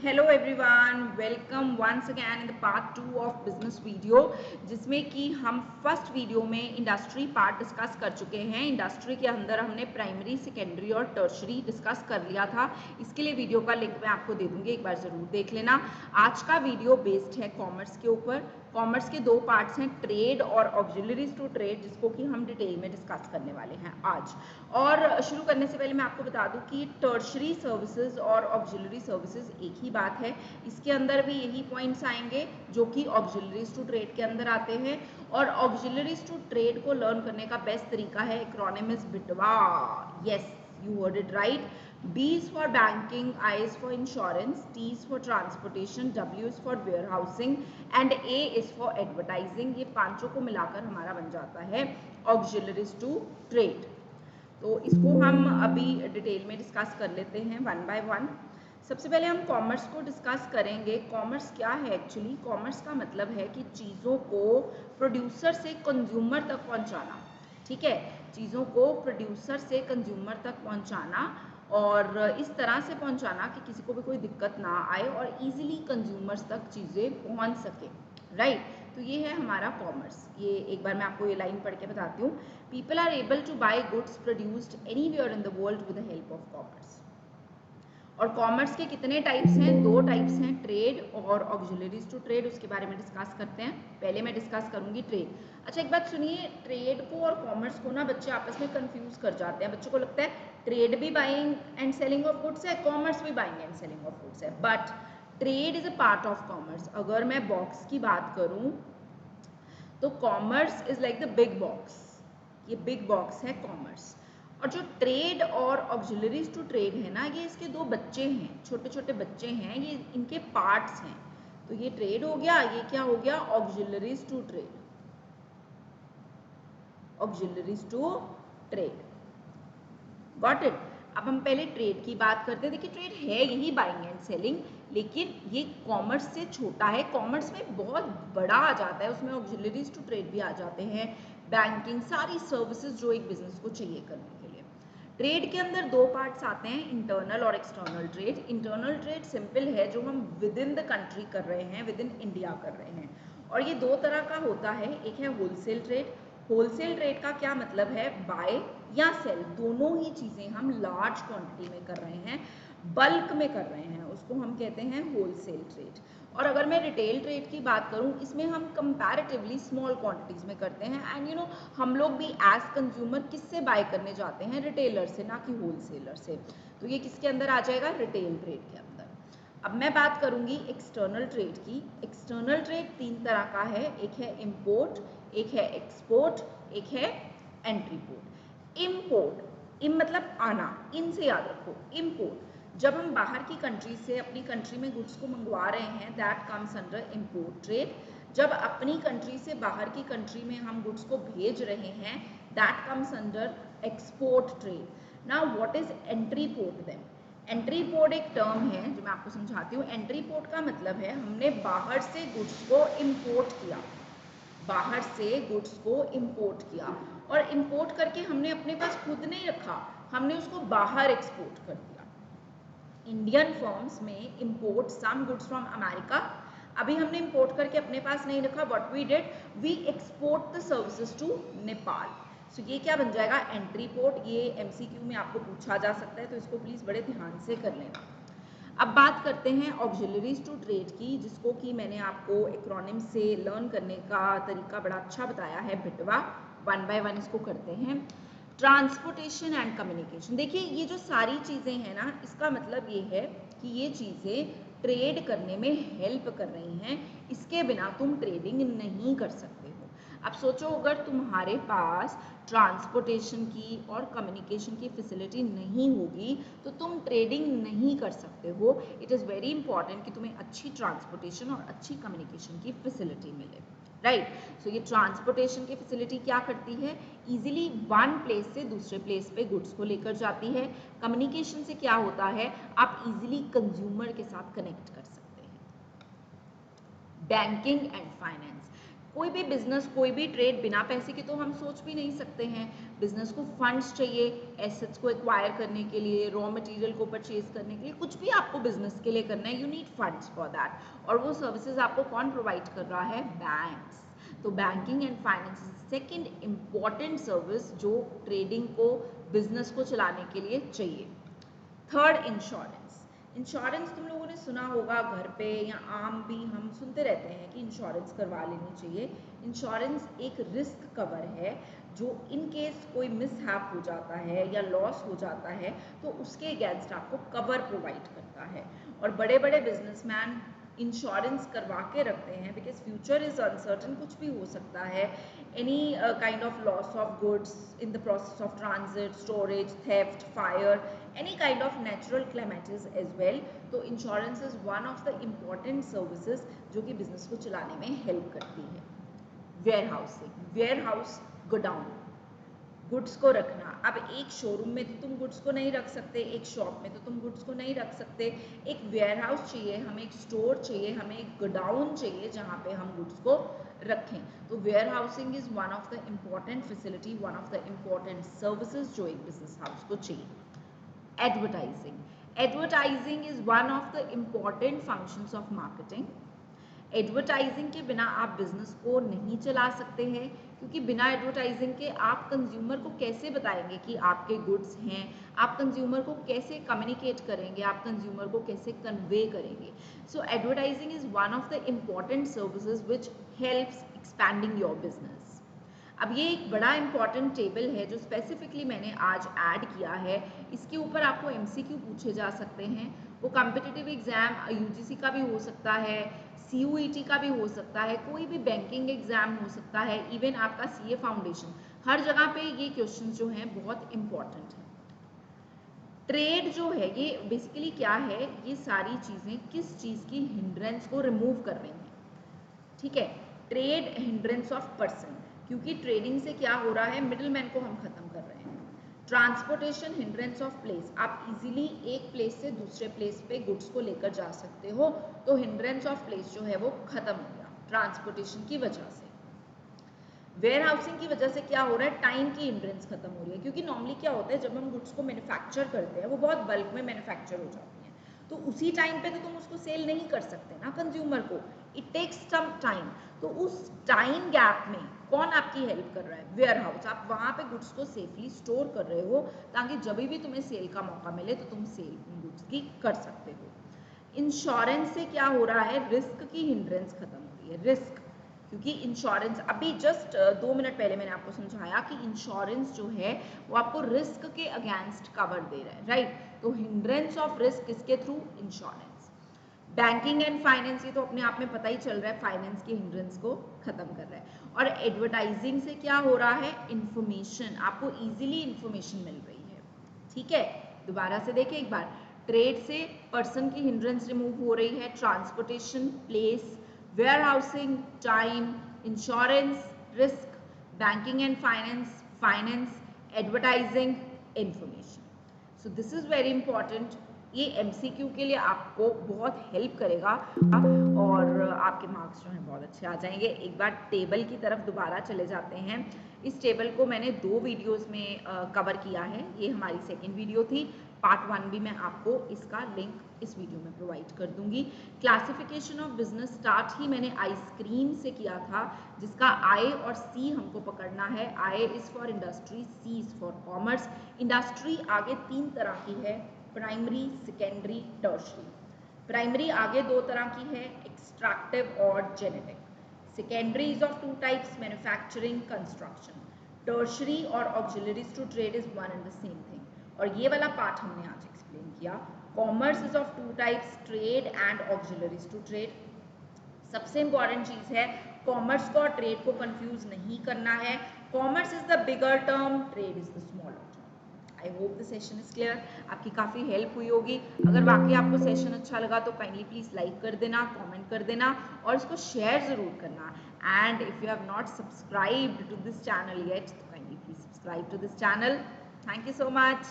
Hello everyone, welcome once again in the part 2 of business video, जिसमें कि हम first video में industry part discuss कर चुके हैं। इंडस्ट्री के अंदर हमने प्राइमरी, सेकेंडरी और टर्शरी डिस्कस कर लिया था। इसके लिए वीडियो का लिंक मैं आपको दे दूंगी, एक बार जरूर देख लेना। आज का वीडियो बेस्ड है कॉमर्स के ऊपर। कॉमर्स के दो पार्ट्स हैं, ट्रेड और ऑक्सिलरीज टू ट्रेड, जिसको कि हम डिटेल में डिस्कस करने वाले हैं आज। और शुरू करने से पहले मैं आपको बता दूं कि टर्शरी सर्विसेज और ऑक्सिलरी सर्विसेज एक ही बात है। इसके अंदर भी यही पॉइंट्स आएंगे जो कि ऑक्सिलरीज टू ट्रेड के अंदर आते हैं। और ऑक्सिलरीज टू ट्रेड को लर्न करने का बेस्ट तरीका है acronym is BITWA. Yes, you heard it right. B is for banking, I is for insurance, T is for transportation, W is for warehousing and A is for advertising। ये पांचों को मिलाकर हमारा बन जाता है auxiliaries to trade। तो इसको हम अभी डिटेल में डिस्कस कर लेते हैं वन बाय वन। सबसे पहले हम कॉमर्स को डिस्कस करेंगे। कॉमर्स क्या है एक्चुअली? कॉमर्स का मतलब है कि चीज़ों को प्रोड्यूसर से कंज्यूमर तक पहुंचाना। ठीक है, चीज़ों को प्रोड्यूसर से कंज्यूमर तक पहुंचाना और इस तरह से पहुंचाना कि किसी को भी कोई दिक्कत ना आए और इजीली कंज्यूमर्स तक चीज़ें पहुंच सके। राइट, तो ये है हमारा कॉमर्स। ये एक बार मैं आपको ये लाइन पढ़ के बताती हूँ। People are able to buy goods produced anywhere in the world with the help of commerce. और कॉमर्स के कितने टाइप्स हैं? दो टाइप्स हैं, ट्रेड और ऑक्सिलरीज टू ट्रेड। उसके बारे में डिस्कस करते हैं। पहले मैं डिस्कस करूंगी ट्रेड। अच्छा, एक बात सुनिए, ट्रेड को और कॉमर्स को ना बच्चे आपस में कंफ्यूज कर जाते हैं। बच्चों को लगता है ट्रेड भी buying and selling of goods है, कॉमर्स भी buying and selling of goods है, but trade is a part of commerce. अगर मैं बॉक्स की बात करूं तो commerce is like the big box. ये बिग बॉक्स है कॉमर्स। और जो ट्रेड और ऑक्सिलरीज टू ट्रेड है ना, ये इसके दो बच्चे हैं, छोटे छोटे बच्चे हैं, ये इनके पार्ट्स हैं। तो ये ट्रेड हो गया, ये क्या हो गया? Auxiliaries to trade. Auxiliaries to trade, got it. अब हम पहले ट्रेड की बात करते हैं। देखिए, ट्रेड है यही बाइंग एंड सेलिंग, लेकिन ये कॉमर्स से छोटा है। कॉमर्स में बहुत बड़ा आ जाता है, उसमें ऑक्सिलरीज टू ट्रेड भी आ जाते हैं, बैंकिंग, सारी सर्विसेज जो एक बिजनेस को चाहिए करने के लिए। ट्रेड के अंदर दो पार्ट्स आते हैं, इंटरनल और external trade. Internal trade simple है, जो हम विद इन द कंट्री कर रहे हैं, विद इन इंडिया कर रहे हैं। और ये दो तरह का होता है, एक है होलसेल ट्रेड। होलसेल ट्रेड का क्या मतलब है? बाय या सेल, दोनों ही चीजें हम लार्ज क्वांटिटी में कर रहे हैं, बल्क में कर रहे हैं, उसको हम कहते हैं होलसेल ट्रेड। और अगर मैं रिटेल ट्रेड की बात करूं, इसमें हम कंपैरेटिवली स्मॉल क्वांटिटीज में करते हैं। एंड यू नो, हम लोग भी एज कंज्यूमर किससे बाय करने जाते हैं? रिटेलर से, ना कि होलसेलर से। तो ये किसके अंदर आ जाएगा? रिटेल ट्रेड के अंदर। अब मैं बात करूंगी एक्सटर्नल ट्रेड की। एक्सटर्नल ट्रेड तीन तरह का है, एक है इंपोर्ट, एक है एक्सपोर्ट, एक है एंट्री पोर्ट। इंपोर्ट, इम मतलब आना, इन से याद रखो। इंपोर्ट, जब हम बाहर की कंट्री से अपनी कंट्री में गुड्स को मंगवा रहे हैं, that comes under import trade. जब अपनी कंट्री से बाहर की कंट्री में हम गुड्स को भेज रहे हैं, that comes under export trade. Now what is entry port then? Entry port एक टर्म है जो मैं आपको समझाती हूँ। एंट्री पोर्ट का मतलब है हमने बाहर से गुड्स को इंपोर्ट किया, बाहर से गुड्स को इंपोर्ट किया, और इंपोर्ट करके हमने अपने पास खुद नहीं रखा, हमने उसको बाहर एक्सपोर्ट कर दिया। इंडियन फर्म्स में import some goods from America, अभी हमने इंपोर्ट करके अपने पास नहीं रखा, what we did, we export the services to Nepal. So ये क्या बन जाएगा? Entry port. ये एमसीक्यू में आपको पूछा जा सकता है, तो इसको प्लीज बड़े ध्यान से कर लेना। अब बात करते हैं ऑक्सिलरीज टू ट्रेड की, जिसको कि मैंने आपको एक्रोनिम से लर्न करने का तरीका बड़ा अच्छा बताया है, बिटवा। वन बाय वन इसको करते हैं। Transportation and communication. देखिए, ये जो सारी चीज़ें हैं ना, इसका मतलब ये है कि ये चीज़ें ट्रेड करने में हेल्प कर रही हैं, इसके बिना तुम ट्रेडिंग नहीं कर सकते हो। अब सोचो, अगर तुम्हारे पास ट्रांसपोर्टेशन की और कम्युनिकेशन की फैसिलिटी नहीं होगी तो तुम ट्रेडिंग नहीं कर सकते हो। इट इज़ वेरी इंपॉर्टेंट कि तुम्हें अच्छी ट्रांसपोर्टेशन और अच्छी कम्युनिकेशन की फैसिलिटी मिले। राइट, सो ये ट्रांसपोर्टेशन की फैसिलिटी क्या करती है? इजीली वन प्लेस से दूसरे प्लेस पे गुड्स को लेकर जाती है। कम्युनिकेशन से क्या होता है? आप इजीली कंज्यूमर के साथ कनेक्ट कर सकते हैं। Banking and finance. कोई भी बिजनेस, कोई भी ट्रेड बिना पैसे के तो हम सोच भी नहीं सकते हैं। बिजनेस को फंड्स चाहिए, एसेट्स को एक्वायर करने के लिए, रॉ मटेरियल को परचेज करने के लिए, कुछ भी आपको बिजनेस के लिए करना है, you need funds for that. और वो सर्विसेज आपको कौन प्रोवाइड कर रहा है? बैंक्स। तो banking and finance second important service जो ट्रेडिंग को, बिजनेस को चलाने के लिए चाहिए। Third, insurance. इंश्योरेंस तुम लोगों ने सुना होगा, घर पे या आम भी हम सुनते रहते हैं कि इंश्योरेंस करवा लेनी चाहिए। इंश्योरेंस एक रिस्क कवर है जो इन केस कोई मिसहैप हो जाता है या लॉस हो जाता है तो उसके अगेंस्ट आपको कवर प्रोवाइड करता है। और बड़े बड़े बिजनेसमैन इंश्योरेंस करवा के रखते हैं बिकॉज फ्यूचर इज अनसर्टन, कुछ भी हो सकता है। Any kind of loss of goods in the process of transit, storage, theft, fire, any kind of natural calamities as well। तो insurance is one of the important services जो कि business को चलाने में हेल्प करती है। Warehousing, warehouse, godown, goods को रखना। अब एक शोरूम में तो तुम गुड्स को नहीं रख सकते, एक शॉप में तो तुम गुड्स को नहीं रख सकते, एक वेयर हाउस चाहिए, हमें एक स्टोर चाहिए, हमें एक गोडाउन चाहिए जहाँ पे हम गुड्स को रखें। तो warehousing is one of the important facility, one of the important services जो एक बिजनेस हाउस को चाहिए। Advertising. Advertising is one of the important functions of marketing. Advertising के बिना आप बिजनेस को नहीं चला सकते हैं, क्योंकि बिना एडवर्टाइजिंग के आप कंज्यूमर को कैसे बताएंगे कि आपके गुड्स हैं, आप कंज्यूमर को कैसे कम्युनिकेट करेंगे, आप कंज्यूमर को कैसे कन्वे करेंगे। So advertising is one of the important services which helps expanding your business. अब ये एक बड़ा इंपॉर्टेंट टेबल है जो स्पेसिफिकली मैंने आज ऐड किया है। इसके ऊपर आपको एमसीक्यू पूछे जा सकते हैं। वो कॉम्पिटिटिव एग्जाम यूजीसी का भी हो सकता है, सीयूईटी का भी हो सकता है, कोई भी बैंकिंग एग्जाम हो सकता है, इवन आपका सीए फाउंडेशन, हर जगह पे ये क्वेश्चन जो हैं बहुत इंपॉर्टेंट है। ट्रेड जो है ये बेसिकली क्या है, ये सारी चीजें किस चीज की हिंड्रेंस को रिमूव कर रही हैं। ठीक है, ट्रेड हिंड्रेंस ऑफ पर्सन, क्योंकि ट्रेडिंग से क्या हो रहा है, मिडिलमैन को हम खत्म कर रहे हैं। ट्रांसपोर्टेशन हिंड्रेंस ऑफ प्लेस, आप इजीली एक प्लेस से दूसरे प्लेस पे गुड्स को लेकर जा सकते हो, तो हिंड्रेंस ऑफ प्लेस जो है वो खत्म हो गया ट्रांसपोर्टेशन की वजह से। वेयर हाउसिंग की वजह से क्या हो रहा है, टाइम की हिंड्रेंस खत्म हो रही है, क्योंकि नॉर्मली क्या होता है जब हम गुड्स को मैन्युफैक्चर करते हैं वो बहुत बल्क में मैन्युफैक्चर हो जाती है, तो उसी टाइम पे तो तुम उसको सेल नहीं कर सकते ना कंज्यूमर को, इट टेक्स सम टाइम। तो उस टाइम गैप में कौन आपकी हेल्प कर रहा है, वेयर हाउस। आप वहां पे गुड्स को सेफली स्टोर कर रहे हो ताकि जब भी तुम्हें सेल का मौका मिले तो तुम सेल गुड्स की कर सकते हो। इंश्योरेंस से क्या हो रहा है, रिस्क की हिंड्रेंस खत्म हो रही है। रिस्क, क्योंकि इंश्योरेंस, अभी जस्ट 2 मिनट पहले मैंने आपको समझाया कि इंश्योरेंस जो है वो आपको रिस्क के अगेंस्ट कवर दे रहा है, राइट। तो हिंड्रेंस ऑफ रिस्क किसके through, insurance. Banking and finance, ये तो अपने आप में पता ही चल रहा है, फाइनेंस की हिंड्रेंस को खत्म कर रहा है। और एडवर्टाइजिंग से क्या हो रहा है, इंफॉर्मेशन, आपको इजीली इंफॉर्मेशन मिल रही है। ठीक है, दोबारा से देखें एक बार, ट्रेड से पर्सन की हिंड्रेंस रिमूव हो रही है, transportation, place, warehousing, time, insurance, risk, banking and finance, finance, advertising, information. So this is very important. ये एमसीक्यू के लिए आपको बहुत हेल्प करेगा और आपके मार्क्स जो हैं बहुत अच्छे आ जाएंगे। एक बार टेबल की तरफ दोबारा चले जाते हैं। इस टेबल को मैंने 2 वीडियोस में कवर किया है, ये हमारी सेकेंड वीडियो थी। पार्ट 1 भी मैं आपको इसका लिंक इस वीडियो में प्रोवाइड कर दूंगी। क्लासिफिकेशन ऑफ बिजनेस स्टार्ट ही मैंने आई स्क्रीन से किया था, जिसका आई और सी हमको पकड़ना है। I is for industry, C is for commerce. Industry आगे 3 तरह की है, प्राइमरी, सेकेंडरी, टर्शरी। प्राइमरी आगे 2 तरह की है, एक्सट्रैक्टिव और genetic. Secondary is of 2 types, manufacturing, construction. Tertiary और auxiliaries to trade is one and the same thing, और ये वाला पार्ट हमने आज एक्सप्लेन किया। Commerce is of 2 types, trade and auxiliaries to trade. सबसे इंपॉर्टेंट चीज है, कॉमर्स को और ट्रेड को कंफ्यूज नहीं करना है। Commerce is the bigger term, trade is the smaller term. I hope the session is clear, आपकी काफ़ी हेल्प हुई होगी। अगर वाकई आपको सेशन अच्छा लगा तो काइंडली प्लीज़ लाइक कर देना, कमेंट कर देना और इसको शेयर ज़रूर करना। And if you have not subscribed to this channel yet तो kindly please subscribe to this channel. Thank you so much.